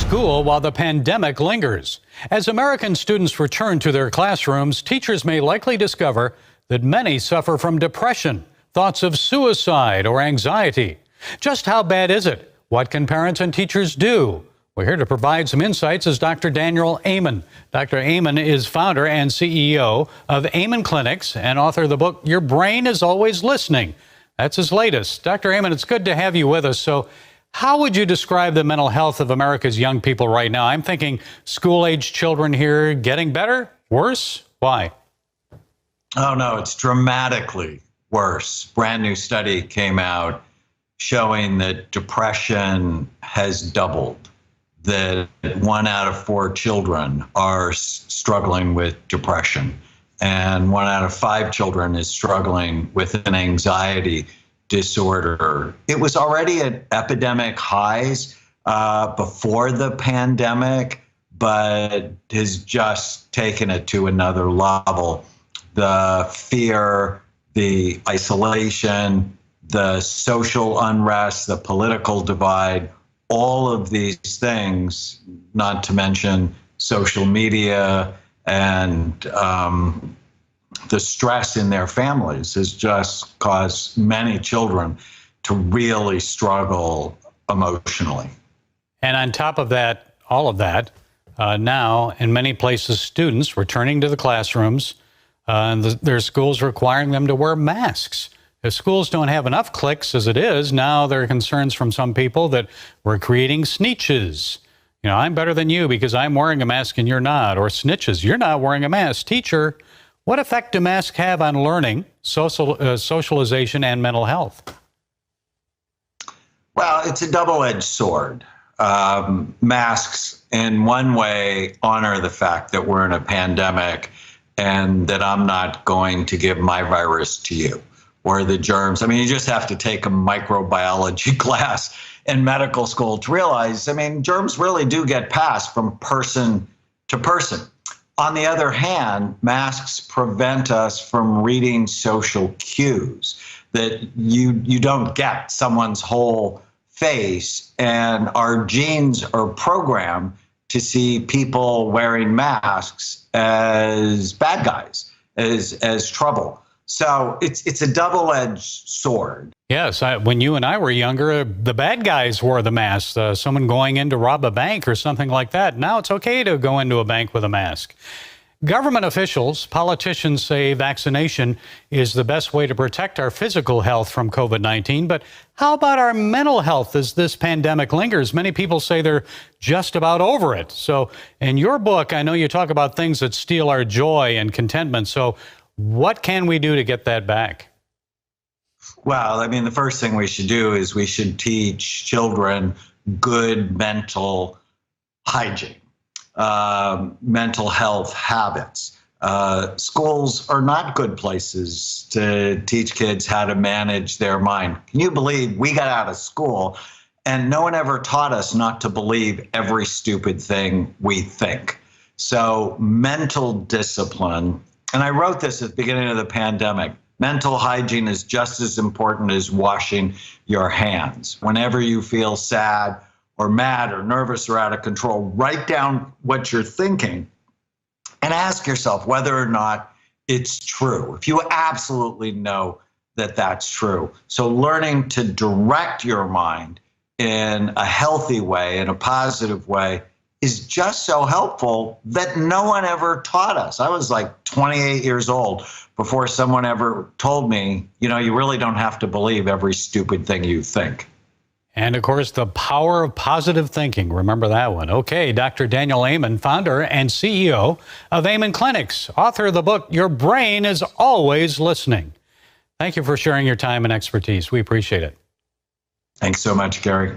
school while the pandemic lingers. As American students return to their classrooms, teachers may likely discover that many suffer from depression, thoughts of suicide, or anxiety. Just how bad is it? What can parents and teachers do? We're here to provide some insights is Dr. Daniel Amen. Dr. Amen is founder and CEO of Amen Clinics and author of the book, Your Brain is Always Listening. That's his latest. Dr. Amen, it's good to have you with us. So how would you describe the mental health of America's young people right now? I'm thinking school-age children here getting better, worse? Why? Oh, no, it's dramatically worse. Brand new study came out showing that depression has doubled, that 1 out of 4 children are struggling with depression, and 1 out of 5 children is struggling with an anxiety disorder. It was already at epidemic highs before the pandemic, but has just taken it to another level. The fear, the isolation, the social unrest, the political divide, all of these things, not to mention social media and the stress in their families, has just caused many children to really struggle emotionally. And on top of that, all of that, now in many places, students returning to the classrooms, their schools requiring them to wear masks. If schools don't have enough cliques as it is, now there are concerns from some people that we're creating snitches. You know, I'm better than you because I'm wearing a mask and you're not. Or snitches, you're not wearing a mask. Teacher, what effect do masks have on learning, socialization, and mental health? Well, it's a double-edged sword. Masks, in one way, honor the fact that we're in a pandemic and that I'm not going to give my virus to you or the germs. I mean, you just have to take a microbiology class in medical school to realize, I mean, germs really do get passed from person to person. On the other hand, masks prevent us from reading social cues, that you don't get someone's whole face, and our genes are programmed to see people wearing masks as bad guys, as trouble. So it's a double-edged sword. Yes, when you and I were younger, the bad guys wore the masks. Someone going in to rob a bank or something like that. Now it's okay to go into a bank with a mask. Government officials, politicians say vaccination is the best way to protect our physical health from COVID-19. But how about our mental health as this pandemic lingers? Many people say they're just about over it. So in your book, I know you talk about things that steal our joy and contentment. So what can we do to get that back? Well, I mean, the first thing we should do is we should teach children good mental hygiene, mental health habits. Schools are not good places to teach kids how to manage their mind. Can you believe we got out of school and no one ever taught us not to believe every stupid thing we think? So mental discipline. And I wrote this at the beginning of the pandemic. Mental hygiene is just as important as washing your hands. Whenever you feel sad or mad or nervous or out of control, write down what you're thinking and ask yourself whether or not it's true, if you absolutely know that that's true. So learning to direct your mind in a healthy way, in a positive way, is just so helpful that no one ever taught us. I was like 28 years old before someone ever told me, you know, you really don't have to believe every stupid thing you think. And of course, the power of positive thinking. Remember that one. Okay, Dr. Daniel Amen, founder and CEO of Amen Clinics, author of the book, Your Brain is Always Listening. Thank you for sharing your time and expertise. We appreciate it. Thanks so much, Gary.